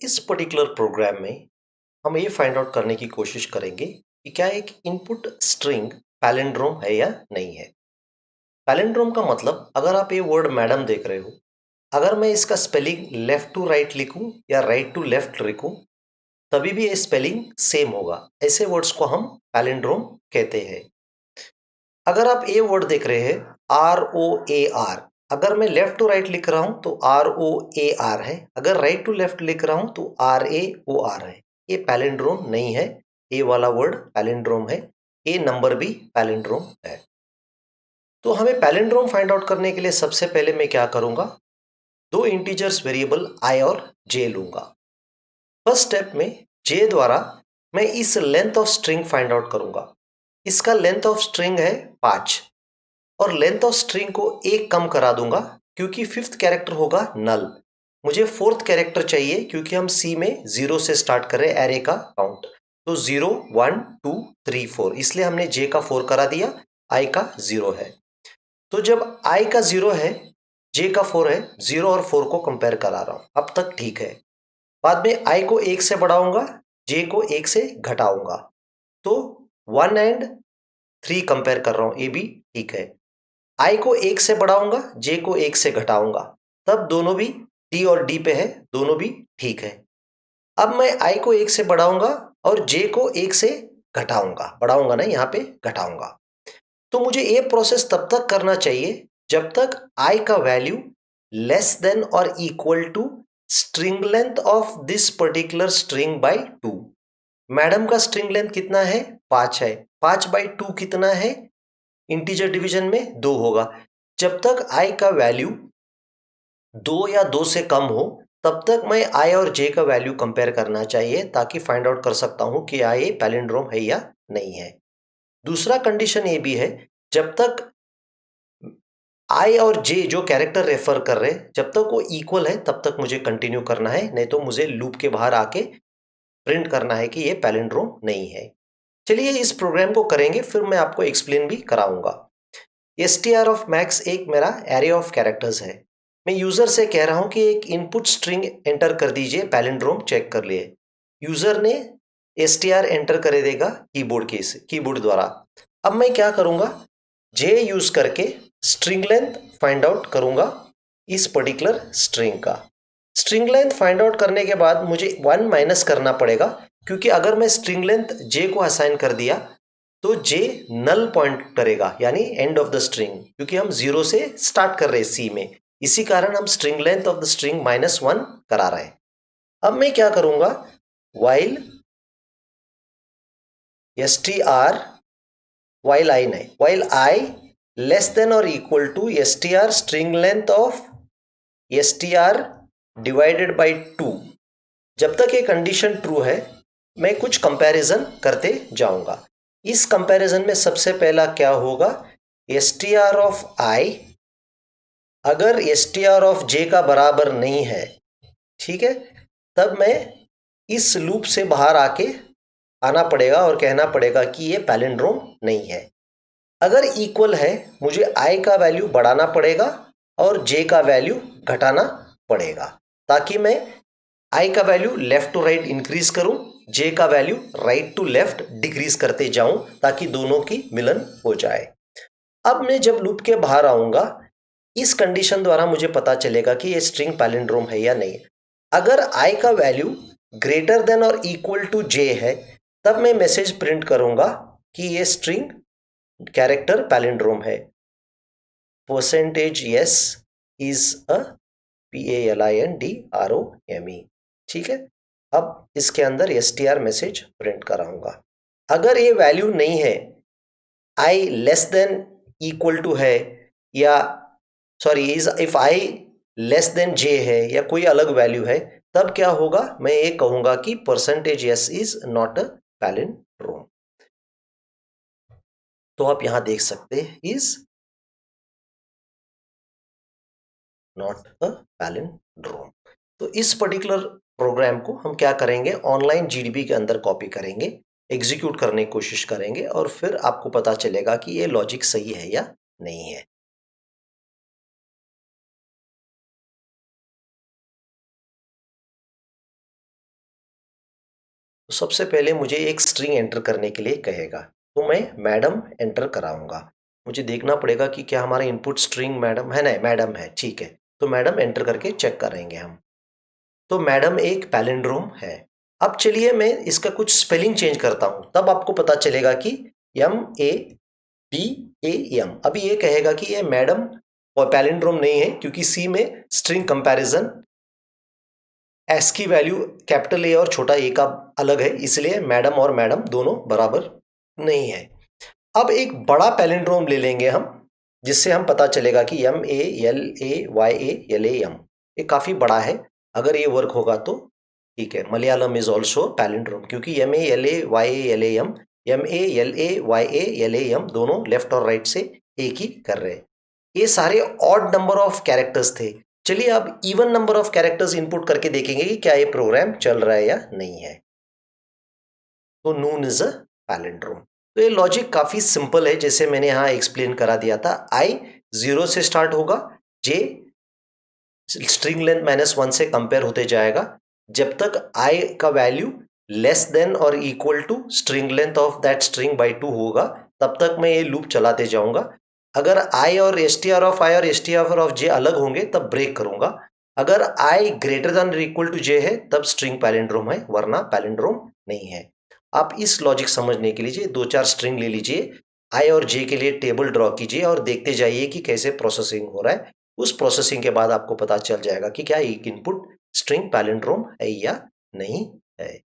इस particular programme में हम ये फाइंड आउट करने की कोशिश करेंगे कि क्या एक इनपुट स्ट्रिंग पैलिंड्रोम है या नहीं है। पैलिंड्रोम का मतलब, अगर आप ये वर्ड मैडम देख रहे हो, अगर मैं इसका स्पेलिंग लेफ्ट टू राइट लिखूं या राइट टू लेफ्ट लिखूं, तभी भी ये स्पेलिंग सेम होगा। ऐसे वर्ड्स को हम पैलिंड्रोम कहते हैं। अगर आप ए वर्ड देख रहे हैं, ROAR, अगर मैं लेफ्ट टू राइट लिख रहा हूं तो ROAR है, अगर राइट टू लेफ्ट लिख रहा हूं तो RAOR है। ये पैलिंड्रोम नहीं है। ए वाला वर्ड पैलिंड्रोम है। ए नंबर भी पैलिंड्रोम है। तो हमें पैलिंड्रोम फाइंड आउट करने के लिए सबसे पहले मैं क्या करूंगा, दो इंटीजर्स वेरिएबल आई और जे लूंगा। फर्स्ट स्टेप में जे द्वारा मैं इस length of string find out करूंगा। इसका लेंथ ऑफ स्ट्रिंग है 5 और लेंथ ऑफ स्ट्रिंग को एक कम करा दूंगा क्योंकि फिफ्थ कैरेक्टर होगा नल। मुझे फोर्थ कैरेक्टर चाहिए क्योंकि हम सी में 0 से स्टार्ट कर रहे हैं एरे का काउंट। तो 0 1 2 3 4, इसलिए हमने जे का 4 करा दिया, आई का 0 है। तो जब आई का 0 है, जे का 4 है, 0 और 4 को कंपेयर करा रहा हूं, अब तक ठीक है। बाद में आई को 1 से बढ़ाऊंगा, जे को 1 से घटाऊंगा, तो 1 एंड 3 कंपेयर कर रहा हूं, ये भी ठीक है। आई को 1 से बढ़ाऊंगा, जे को 1 से घटाऊंगा, तब दोनों भी डी और डी पे है, दोनों भी ठीक है। अब मैं आई को 1 से बढ़ाऊंगा और जे को 1 से घटाऊंगा, बढ़ाऊंगा ना, यहाँ पे घटाऊंगा। तो मुझे ये प्रोसेस तब तक करना चाहिए जब तक आई का वैल्यू लेस देन और equal to string length of this particular string by 2। Madam का स्ट्रिंग लेंथ कितना है, 5 है। 5/2 कितना है, इंटीजर डिवीजन में 2 होगा। जब तक आई का वैल्यू 2 या 2 से कम हो, तब तक मैं आई और जे का वैल्यू कंपेयर करना चाहिए, ताकि फाइंड आउट कर सकता हूं कि आई पैलिंड्रोम है या नहीं है। दूसरा कंडीशन ये भी है, जब तक आई और जे जो कैरेक्टर रेफर कर रहे हैं, जब तक वो इक्वल है तब तक मुझे कंटिन्यू करना है, नहीं तो मुझे लूप के बाहर आके प्रिंट करना है कि ये पैलिंड्रोम नहीं है। चलिए इस प्रोग्राम को करेंगे, फिर मैं आपको एक्सप्लेन भी कराऊंगा। str ऑफ मैक्स एक मेरा एरे ऑफ कैरेक्टर्स है। मैं यूजर से कह रहा हूं कि एक इनपुट स्ट्रिंग एंटर कर दीजिए, पैलिंड्रोम चेक कर लिए। यूजर ने str एंटर कर देगा कीबोर्ड द्वारा। अब मैं क्या करूंगा, जे यूज करके स्ट्रिंग लेंथ फाइंड आउट करूंगा इस पर्टिकुलर स्ट्रिंग का। स्ट्रिंग लेंथ फाइंड आउट करने के बाद मुझे 1 माइनस करना पड़ेगा, क्योंकि अगर मैं स्ट्रिंग लेंथ जे को असाइन कर दिया तो जे नल पॉइंट करेगा, यानी एंड ऑफ द स्ट्रिंग, क्योंकि हम 0 से स्टार्ट कर रहे हैं सी में। इसी कारण हम string length of the string -1 करा रहे हैं। अब मैं क्या करूंगा, वाइल str while I नहीं, while I less than or equal to str string length of str divided by 2। जब तक ये कंडीशन ट्रू है, मैं कुछ कंपैरिजन करते जाऊंगा। इस कंपैरिजन में सबसे पहला क्या होगा, str ऑफ i अगर str ऑफ j का बराबर नहीं है, ठीक है, तब मैं इस लूप से बाहर आना पड़ेगा और कहना पड़ेगा कि ये पैलिंड्रोम नहीं है। अगर इक्वल है, मुझे आई का वैल्यू बढ़ाना पड़ेगा और जे का वैल्यू घटाना पड़ेगा, ताकि मैं आई का value left to right increase करूं, जे का value right to left decrease करते जाऊं, ताकि दोनों की मिलन हो जाए। अब मैं जब लूप के बाहर आऊंगा, इस कंडीशन द्वारा मुझे पता चलेगा कि ये स्ट्रिंग पैलिंड्रोम है या नहीं। अगर आई का वैल्यू ग्रेटर देन और इक्वल टू जे है, तब मैं मैसेज प्रिंट करूंगा कि ये स्ट्रिंग कैरेक्टर पैलिंड्रोम है। Percentage yes is a PALINDROME, ठीक है। अब इसके अंदर str मैसेज प्रिंट कराऊंगा। अगर ये वैल्यू नहीं है, I less than equal to है, या sorry if I less than J है या कोई अलग वैल्यू है, तब क्या होगा, मैं ये कहूंगा कि percentage yes is not a palindrome. तो आप यहां देख सकते हैं, इज नॉट अ पैलिंड्रोम। तो इस पर्टिकुलर प्रोग्राम को हम क्या करेंगे, ऑनलाइन जीडीबी के अंदर कॉपी करेंगे, एग्जीक्यूट करने की कोशिश करेंगे, और फिर आपको पता चलेगा कि ये लॉजिक सही है या नहीं है। तो सबसे पहले मुझे एक स्ट्रिंग एंटर करने के लिए कहेगा, तो मैं मैडम एंटर कराऊंगा। मुझे देखना पड़ेगा कि क्या हमारा इनपुट स्ट्रिंग मैडम है, नहीं मैडम है, ठीक है। तो मैडम एंटर करके चेक करेंगे हम। तो मैडम एक पैलिंड्रोम है। अब चलिए मैं इसका कुछ स्पेलिंग चेंज करता हूं, तब आपको पता चलेगा कि MADAM। अभी ये कहेगा कि ये मैडम और पैलिंड्रोम नहीं है, क्योंकि सी में स्ट्रिंग कंपैरिजन एस की वैल्यू कैपिटल ए और छोटा ए का अलग है, इसलिए मैडम और मैडम दोनों बराबर नहीं है। अब एक बड़ा पैलिंड्रोम ले लेंगे हम, जिससे हम पता चलेगा कि MALAYALAM ये काफी बड़ा है। अगर ये वर्क होगा तो ठीक है। मलयालम इज ऑल्सो पैलिंड्रोम, क्योंकि MALAYALAM दोनों लेफ्ट और राइट से एक ही कर रहे हैं। ये सारे ऑड नंबर ऑफ कैरेक्टर्स थे। चलिए अब even number of characters input करके देखेंगे कि क्या ये प्रोग्राम चल रहा है या नहीं है। तो नून इज अ पैलिंड्रोम। तो ये लॉजिक काफी सिंपल है, जैसे मैंने यहां एक्सप्लेन करा दिया था। आई 0 से स्टार्ट होगा, जे स्ट्रिंग लेंथ -1 से कंपेयर होते जाएगा, जब तक आई का वैल्यू लेस देन और equal to string length of that string by 2 होगा, तब तक मैं ये लूप चलाते जाऊंगा। अगर आई और str ऑफ आई और str ऑफ जे अलग होंगे तब ब्रेक करूंगा। अगर आई ग्रेटर देन इक्वल टू जे है तब स्ट्रिंग पैलिंड्रोम है, वरना पैलिंड्रोम नहीं है। आप इस लॉजिक समझने के लिए 2-4 स्ट्रिंग ले लीजिए, आई और जे के लिए टेबल ड्रॉ कीजिए और देखते जाइए कि कैसे प्रोसेसिंग हो रहा है। उस प्रोसेसिंग के बाद आपको पता चल जाएगा कि क्या एक इनपुट स्ट्रिंग पैलिंड्रोम है या नहीं है।